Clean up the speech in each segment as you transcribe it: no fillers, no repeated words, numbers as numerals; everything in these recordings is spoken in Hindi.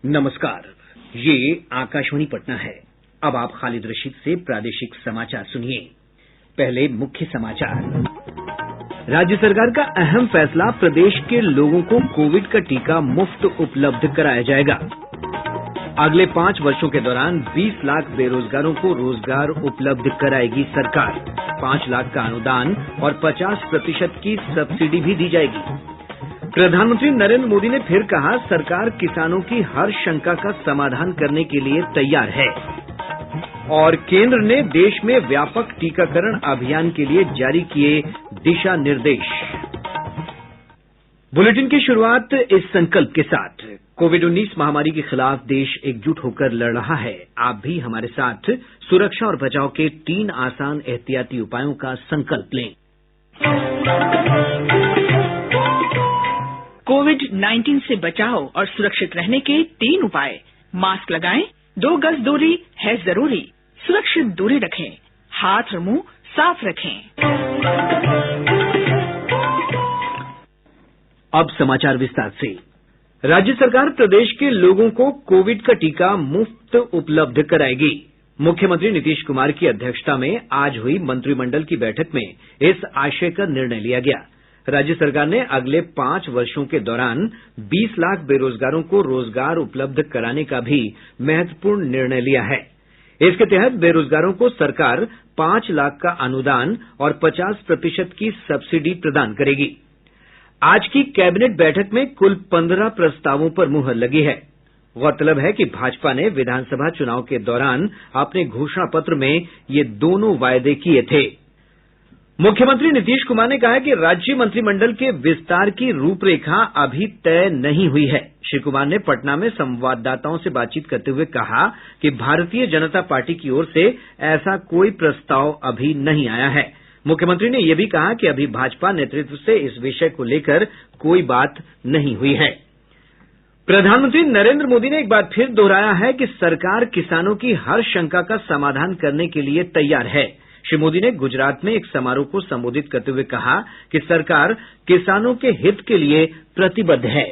नमस्कार, ये आकाशवाणी पटना है। अब आप खालिद रशीद से प्रादेशिक समाचार सुनिए। पहले मुख्य समाचार। राज्य सरकार का अहम फैसला, प्रदेश के लोगों को कोविड का टीका मुफ्त उपलब्ध कराया जाएगा। अगले 5 वर्षों के दौरान 20 लाख बेरोजगारों को रोजगार उपलब्ध कराएगी सरकार। 5 लाख का अनुदान और 50% की सब्सिडी भी दी जाएगी। प्रधानमंत्री नरेंद्र मोदी ने फिर कहा, सरकार किसानों की हर शंका का समाधान करने के लिए तैयार है। और केंद्र ने देश में व्यापक टीकाकरण अभियान के लिए जारी किए दिशा निर्देश। बुलेटिन की शुरुआत इस संकल्प के साथ। कोविड-19 महामारी के खिलाफ देश एकजुट होकर लड़ रहा है। आप भी हमारे साथ सुरक्षा और बचाव के 3 आसान एहतियाती उपायों का संकल्प लें। कोविड-19 से बचाव और सुरक्षित रहने के 3 उपाय। मास्क लगाएं, 2 गज दूरी है जरूरी, सुरक्षित दूरी रखें, हाथ और मुंह साफ रखें। अब समाचार विस्तार से। राज्य सरकार प्रदेश के लोगों को कोविड का टीका मुफ्त उपलब्ध कराएगी। मुख्यमंत्री नीतीश कुमार की अध्यक्षता में आज हुई मंत्रिमंडल की बैठक में इस आशय का निर्णय लिया गया। राज्य सरकार ने अगले 5 वर्षों के दौरान 20 लाख बेरोजगारों को रोजगार उपलब्ध कराने का भी महत्वपूर्ण निर्णय लिया है। इसके तहत बेरोजगारों को सरकार 5 लाख का अनुदान और 50% की सब्सिडी प्रदान करेगी। आज की कैबिनेट बैठक में कुल 15 प्रस्तावों पर मुहर लगी है। गौरतलब है कि भाजपा ने विधानसभा चुनाव के दौरान अपने घोषणा पत्र में ये दोनों वायदे किए थे। मुख्यमंत्री नीतीश कुमार ने कहा कि राज्य मंत्रिमंडल के विस्तार की रूपरेखा अभी तय नहीं हुई है। श्री कुमार ने पटना में संवाददाताओं से बातचीत करते हुए कहा कि भारतीय जनता पार्टी की ओर से ऐसा कोई प्रस्ताव अभी नहीं आया है। मुख्यमंत्री ने यह भी कहा कि अभी भाजपा नेतृत्व से इस विषय को लेकर कोई बात नहीं हुई है। प्रधानमंत्री नरेंद्र मोदी ने एक बार फिर दोहराया है कि सरकार किसानों की हर शंका का समाधान करने के लिए तैयार है। श्री मोदी ने गुजरात में एक समारोह को संबोधित करते हुए कहा कि सरकार किसानों के हित के लिए प्रतिबद्ध है।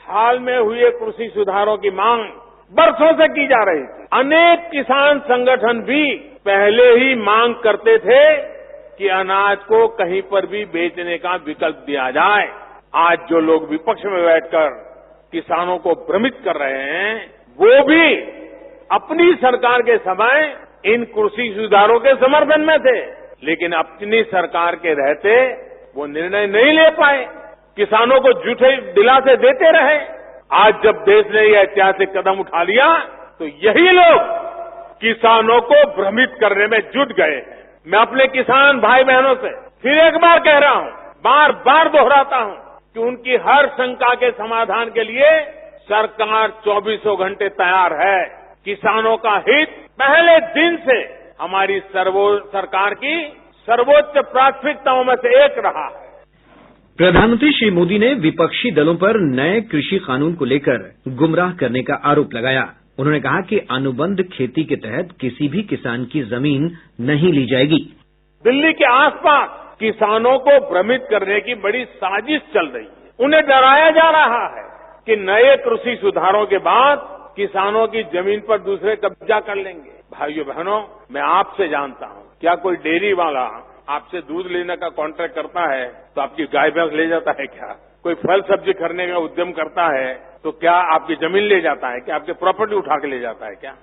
हाल में हुए कृषि सुधारों की मांग बरसों से की जा रही थी। अनेक किसान संगठन भी पहले ही मांग करते थे कि अनाज को कहीं पर भी बेचने का विकल्प दिया जाए। आज जो लोग विपक्ष में बैठकर किसानों को भ्रमित कर रहे हैं, वो भी अपनी सरकार के समय इन कृषि सुधारों के समर्थन में थे, लेकिन अपनी सरकार के रहते वो निर्णय नहीं ले पाए, किसानों को झूठे दिलासे देते रहे। आज जब देश ने यह ऐतिहासिक कदम उठा लिया तो यही लोग किसानों को भ्रमित करने में जुट गए हैं। मैं अपने किसान भाई बहनों से फिर एक बार कह रहा हूं, बार बार दोहराता हूं कि उनकी हर शंका के समाधान के लिए सरकार 24 घंटे तैयार है। किसानों का हित पहले दिन से हमारी सरकार की सर्वोच्च प्राथमिकताओं में से एक रहा है। प्रधानमंत्री श्री मोदी ने विपक्षी दलों पर नए कृषि कानून को लेकर गुमराह करने का आरोप लगाया। उन्होंने कहा कि अनुबंध खेती के तहत किसी भी किसान की जमीन नहीं ली जाएगी। दिल्ली के आसपास किसानों को भ्रमित करने की बड़ी साजिश चल रही है। उन्हें डराया जा रहा है कि नए कृषि सुधारों के बाद किसानों की जमीन पर दूसरे कब्जा कर लेंगे। भाइयों बहनों, मैं आपसे जानता हूं, क्या कोई डेयरी वाला आपसे दूध लेने का कॉन्ट्रैक्ट करता है तो आपकी गाय भैंस ले जाता है क्या? कोई फल सब्जी खरीदने का उद्यम करता है तो क्या आपकी जमीन ले जाता है? क्या आपकी प्रॉपर्टी उठा के ले जाता है क्या?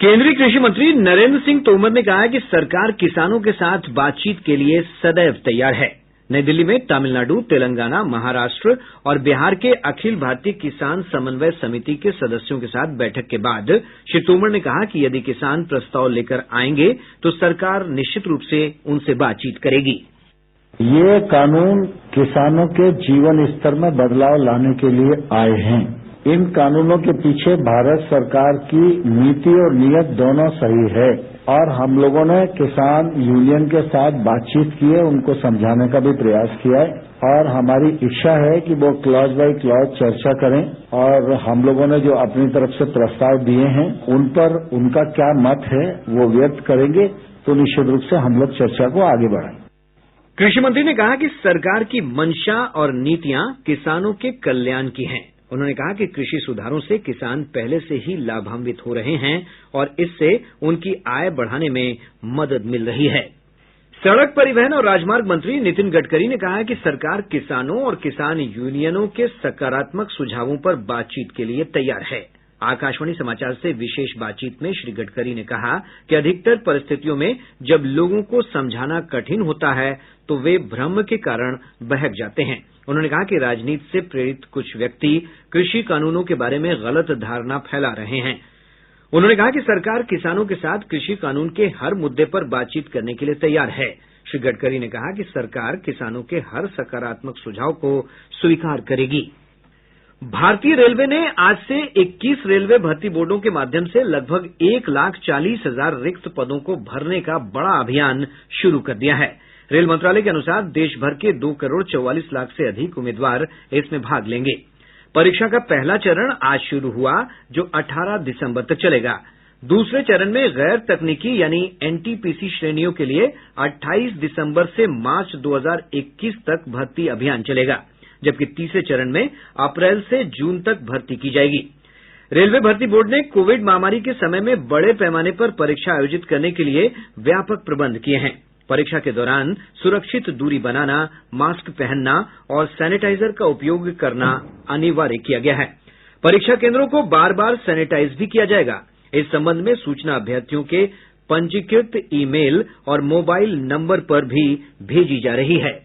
केंद्रीय कृषि मंत्री नरेंद्र सिंह तोमर ने कहा है कि सरकार किसानों के साथ बातचीत के लिए सदैव तैयार है। नई दिल्ली में तमिलनाडु, तेलंगाना, महाराष्ट्र और बिहार के अखिल भारतीय किसान समन्वय समिति के सदस्यों के साथ बैठक के बाद श्री तोमर ने कहा कि यदि किसान प्रस्ताव लेकर आएंगे तो सरकार निश्चित रूप से उनसे बातचीत करेगी। ये कानून किसानों के जीवन स्तर में बदलाव लाने के लिए आए हैं। इन कानूनों के पीछे भारत सरकार की नीति और नीयत दोनों सही है और हम लोगों ने किसान यूनियन के साथ बातचीत की है, उनको समझाने का भी प्रयास किया है और हमारी इच्छा है कि वो क्लॉज बाय क्लॉज चर्चा करें और हम लोगों ने जो अपनी तरफ से प्रस्ताव दिए हैं उन पर उनका क्या मत है वो व्यक्त करेंगे तो निश्चित रूप से हम लोग चर्चा को आगे बढ़ाएं। कृषि मंत्री ने कहा कि सरकार की मंशा और नीतियां किसानों के कल्याण की हैं। उन्होंने कहा कि कृषि सुधारों से किसान पहले से ही लाभान्वित हो रहे हैं और इससे उनकी आय बढ़ाने में मदद मिल रही है। सड़क परिवहन और राजमार्ग मंत्री नितिन गडकरी ने कहा है कि सरकार किसानों और किसान यूनियनों के सकारात्मक सुझावों पर बातचीत के लिए तैयार है। आकाशवाणी समाचार से विशेष बातचीत में श्री गडकरी ने कहा कि अधिकतर परिस्थितियों में जब लोगों को समझाना कठिन होता है तो वे भ्रम के कारण बहक जाते हैं। उन्होंने कहा कि राजनीति से प्रेरित कुछ व्यक्ति कृषि कानूनों के बारे में गलत धारणा फैला रहे हैं। उन्होंने कहा कि सरकार किसानों के साथ कृषि कानून के हर मुद्दे पर बातचीत करने के लिए तैयार है। श्री गडकरी ने कहा कि सरकार किसानों के हर सकारात्मक सुझाव को स्वीकार करेगी। भारतीय रेलवे ने आज से 21 रेलवे भर्ती बोर्डों के माध्यम से लगभग 1,40,000 रिक्त पदों को भरने का बड़ा अभियान शुरू कर दिया है। रेल मंत्रालय के अनुसार देश भर के 2,44,00,000 से अधिक उम्मीदवार इसमें भाग लेंगे। परीक्षा का पहला चरण आज शुरू हुआ, जो 18 दिसंबर तक चलेगा। दूसरे चरण में गैर तकनीकी यानी एनटीपीसी श्रेणियों के लिए 28 दिसंबर से मार्च 2021 तक भर्ती अभियान चलेगा, जबकि तीसरे चरण में अप्रैल से जून तक भर्ती की जाएगी। रेलवे भर्ती बोर्ड ने कोविड महामारी के समय में बड़े पैमाने पर परीक्षा आयोजित करने के लिए व्यापक प्रबंध किए हैं। परीक्षा के दौरान सुरक्षित दूरी बनाना, मास्क पहनना और सैनिटाइजर का उपयोग करना अनिवार्य किया गया है। परीक्षा केंद्रों को बार बार सैनिटाइज भी किया जाएगा। इस संबंध में सूचना अभ्यर्थियों के पंजीकृत ईमेल और मोबाइल नंबर पर भी भेजी जा रही है।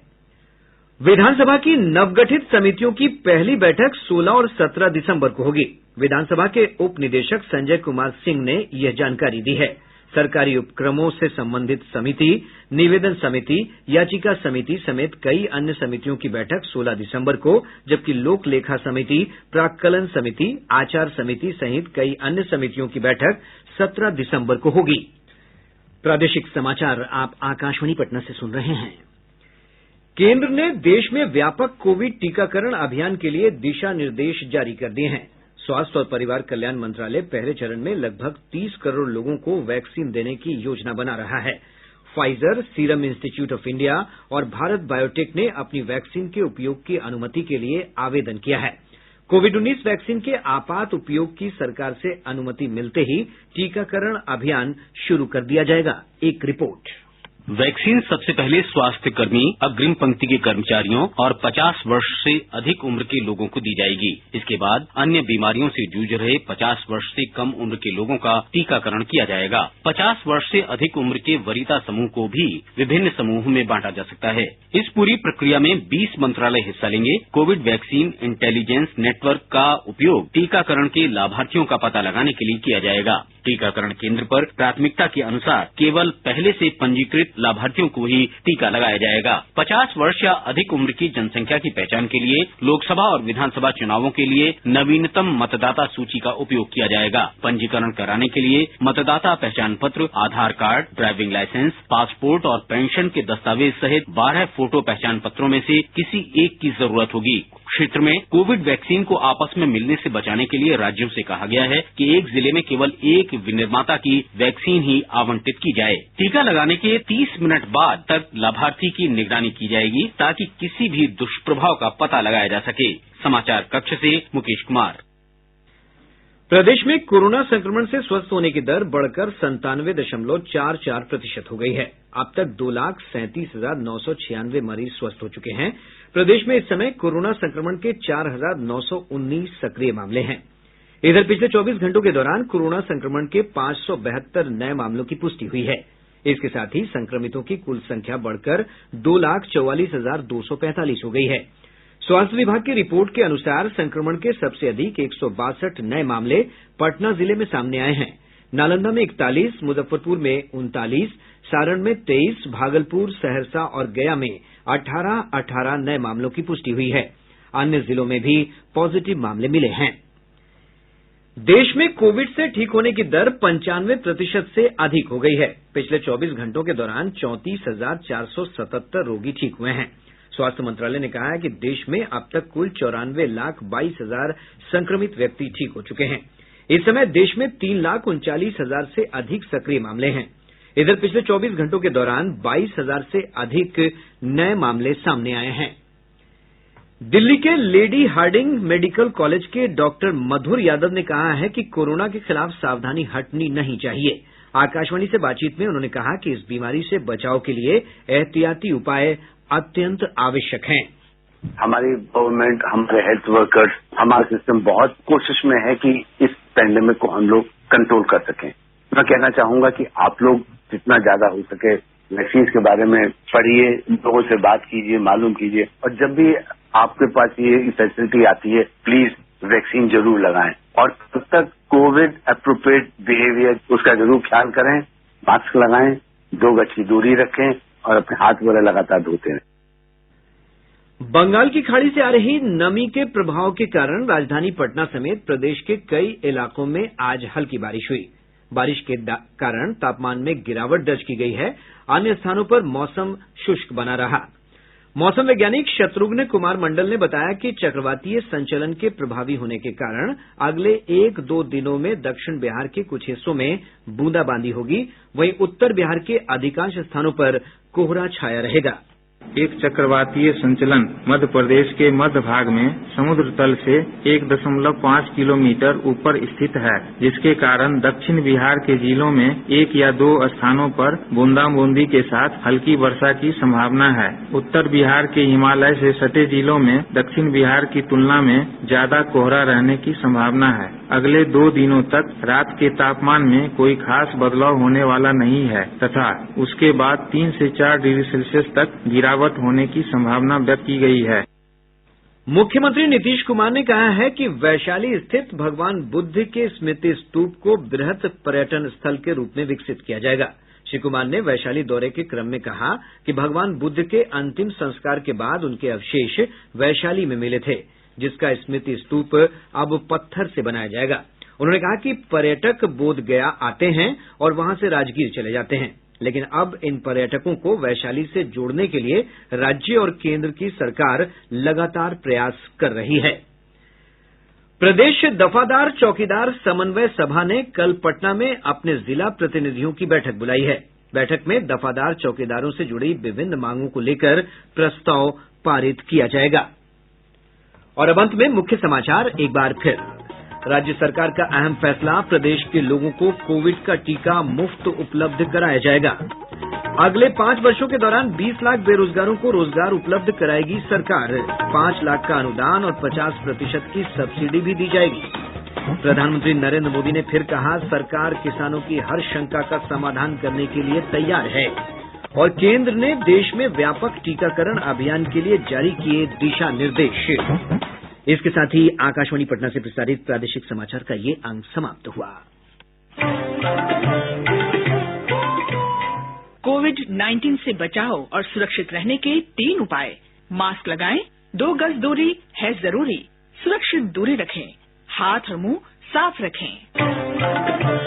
विधानसभा की नवगठित समितियों की पहली बैठक 16 और 17 दिसंबर को होगी। विधानसभा के उप निदेशक संजय कुमार सिंह ने यह जानकारी दी है। सरकारी उपक्रमों से संबंधित समिति, निवेदन समिति, याचिका समिति समेत कई अन्य समितियों की बैठक 16 दिसंबर को, जबकि लोक लेखा समिति, प्राक्कलन समिति, आचार समिति सहित कई अन्य समितियों की बैठक 17 दिसंबर को होगी। प्रादेशिक समाचार आप आकाशवाणी पटना से सुन रहे हैं। केंद्र ने देश में व्यापक कोविड टीकाकरण अभियान के लिए दिशा निर्देश जारी कर दिए हैं। स्वास्थ्य और परिवार कल्याण मंत्रालय पहले चरण में लगभग 30 करोड़ लोगों को वैक्सीन देने की योजना बना रहा है। Pfizer, serum institute of India और भारत बायोटेक ने अपनी वैक्सीन के उपयोग की अनुमति के लिए आवेदन किया है। कोविड-19 वैक्सीन के आपात उपयोग की सरकार से अनुमति मिलते ही टीकाकरण अभियान शुरू कर दिया जाएगा। एक रिपोर्ट। वैक्सीन सबसे पहले स्वास्थ्य कर्मी, अग्रिम पंक्ति के कर्मचारियों और 50 वर्ष से अधिक उम्र के लोगों को दी जाएगी। इसके बाद अन्य बीमारियों से जूझ रहे 50 वर्ष से कम उम्र के लोगों का टीकाकरण किया जाएगा। 50 वर्ष से अधिक उम्र के वरीयता समूह को भी विभिन्न समूह में बांटा जा सकता है। इस पूरी प्रक्रिया में 20 मंत्रालय हिस्सा लेंगे। कोविड वैक्सीन इंटेलिजेंस नेटवर्क का उपयोग टीकाकरण के लाभार्थियों का पता लगाने के लिए किया जाएगा। टीकाकरण केंद्र पर प्राथमिकता के अनुसार केवल पहले से पंजीकृत लाभार्थियों को ही टीका लगाया जाएगा। 50 वर्ष या अधिक उम्र की जनसंख्या की पहचान के लिए लोकसभा और विधानसभा चुनावों के लिए नवीनतम मतदाता सूची का उपयोग किया जाएगा। पंजीकरण कराने के लिए मतदाता पहचान पत्र, आधार कार्ड, ड्राइविंग लाइसेंस, पासपोर्ट और पेंशन के दस्तावेज सहित 12 फोटो पहचान पत्रों में से किसी एक की जरूरत होगी। क्षेत्र में कोविड वैक्सीन को आपस में मिलने से बचाने के लिए राज्यों से कहा गया है कि एक जिले में केवल एक विनिर्माता की वैक्सीन ही आवंटित की जाए। टीका लगाने के 30 मिनट बाद तक लाभार्थी की निगरानी की जाएगी ताकि किसी भी दुष्प्रभाव का पता लगाया जा सके। समाचार कक्ष से मुकेश कुमार। प्रदेश में कोरोना संक्रमण से स्वस्थ होने की दर बढ़कर 97.44% हो गई है। अब तक 2,37,996 मरीज स्वस्थ हो चुके हैं। प्रदेश में इस समय कोरोना संक्रमण के 4,919 सक्रिय मामले हैं। इधर पिछले 24 घंटों के दौरान कोरोना संक्रमण के 572 नए मामलों की पुष्टि हुई है। इसके साथ ही संक्रमितों की कुल संख्या बढ़कर 2,44,245 हो गई है। स्वास्थ्य विभाग की रिपोर्ट के अनुसार संक्रमण के सबसे अधिक 162 नए मामले पटना जिले में सामने आए हैं। नालंदा में 41, मुजफ्फरपुर में 39, सारण में 23, भागलपुर, सहरसा और गया में 18 नए मामलों की पुष्टि हुई है। अन्य जिलों में भी पॉजिटिव मामले मिले हैं। देश में कोविड से ठीक होने की दर 95% से अधिक हो गई है। पिछले 24 घंटों के दौरान 34,477 रोगी ठीक हुए हैं। स्वास्थ्य मंत्रालय ने कहा है कि देश में अब तक कुल 94,22,000 संक्रमित व्यक्ति ठीक हो चुके हैं। इस समय देश में 3,39,000 से अधिक सक्रिय मामले हैं। इधर पिछले 24 घंटों के दौरान 22,000 से अधिक नए मामले सामने आए हैं। दिल्ली के लेडी हार्डिंग मेडिकल कॉलेज के डॉक्टर मधुर यादव ने कहा है कि कोरोना के खिलाफ सावधानी हटनी नहीं चाहिए। आकाशवाणी से बातचीत में उन्होंने कहा कि इस बीमारी से बचाव के लिए एहतियाती उपाय अत्यंत आवश्यक हैं। हमारी गवर्नमेंट, हमारे हेल्थ वर्कर्स, हमारा सिस्टम बहुत कोशिश में है कि इस पैंडेमिक को हम लोग कंट्रोल कर सकें। मैं कहना चाहूंगा कि आप लोग जितना ज्यादा हो सके वैक्सीन के बारे में पढ़िए, लोगों से बात कीजिए, मालूम कीजिए, और जब भी आपके पास ये फैसिलिटी आती है प्लीज वैक्सीन जरूर लगाएं। और तब तक कोविड एप्रोप्रिएट बिहेवियर उसका जरूर ख्याल करें, मास्क लगाएं, 2 गज की दूरी रखें और अपने हाथ वगैरह लगातार धोते रहें। बंगाल की खाड़ी से आ रही नमी के प्रभाव के कारण राजधानी पटना समेत प्रदेश के कई इलाकों में आज हल्की बारिश हुई। बारिश के कारण तापमान में गिरावट दर्ज की गई है। अन्य स्थानों पर मौसम शुष्क बना रहा। मौसम वैज्ञानिक शत्रुघ्न कुमार मंडल ने बताया कि चक्रवातीय संचलन के प्रभावी होने के कारण अगले 1-2 दिनों में दक्षिण बिहार के कुछ हिस्सों में बूंदाबांदी होगी, वहीं उत्तर बिहार के अधिकांश स्थानों पर कोहरा छाया रहेगा। एक चक्रवातीय संचलन मध्य प्रदेश के मध्य भाग में समुद्र तल से 1.5 किलोमीटर ऊपर स्थित है, जिसके कारण दक्षिण बिहार के जिलों में 1 या 2 स्थानों पर बूंदाबांदी के साथ हल्की वर्षा की संभावना है। उत्तर बिहार के हिमालय से सटे जिलों में दक्षिण बिहार की तुलना में ज्यादा कोहरा रहने की संभावना है। अगले 2 दिनों तक रात के तापमान में कोई खास बदलाव होने वाला नहीं है तथा उसके बाद 3 से 4 डिग्री सेल्सियस तक गिरावट होने की संभावना व्यक्त की गई है। मुख्यमंत्री नीतीश कुमार ने कहा है कि वैशाली स्थित भगवान बुद्ध के स्मृति स्तूप को बृहत पर्यटन स्थल के रूप में विकसित किया जाएगा। श्री कुमार ने वैशाली दौरे के क्रम में कहा कि भगवान बुद्ध के अंतिम संस्कार के बाद उनके अवशेष वैशाली में मिले थे, जिसका स्मृति स्तूप अब पत्थर से बनाया जाएगा। उन्होंने कहा कि पर्यटक बोध गया आते हैं और वहां से राजगीर चले जाते हैं, लेकिन अब इन पर्यटकों को वैशाली से जोड़ने के लिए राज्य और केंद्र की सरकार लगातार प्रयास कर रही है। प्रदेश दफादार चौकीदार समन्वय सभा ने कल पटना में अपने जिला प्रतिनिधियों की बैठक बुलाई है। बैठक में दफादार चौकीदारों से जुड़ी विभिन्न मांगों को लेकर प्रस्ताव पारित किया जाएगा। और अब अंत में मुख्य समाचार एक बार फिर। राज्य सरकार का अहम फैसला, प्रदेश के लोगों को कोविड का टीका मुफ्त उपलब्ध कराया जाएगा। अगले 5 वर्षों के दौरान 20 लाख बेरोजगारों को रोजगार उपलब्ध कराएगी सरकार। 5 लाख का अनुदान और 50% की सब्सिडी भी दी जाएगी। प्रधानमंत्री नरेंद्र मोदी ने फिर कहा, सरकार किसानों की हर शंका का समाधान करने के लिए तैयार है। और केंद्र ने देश में व्यापक टीकाकरण अभियान के लिए जारी किए दिशा निर्देश। इसके साथ ही आकाशवाणी पटना से प्रसारित प्रादेशिक समाचार का ये अंक समाप्त हुआ। कोविड-19 से बचाव और सुरक्षित रहने के 3 उपाय। मास्क लगाएं, 2 गज दूरी है जरूरी, सुरक्षित दूरी रखें, हाथ और मुंह साफ रखें।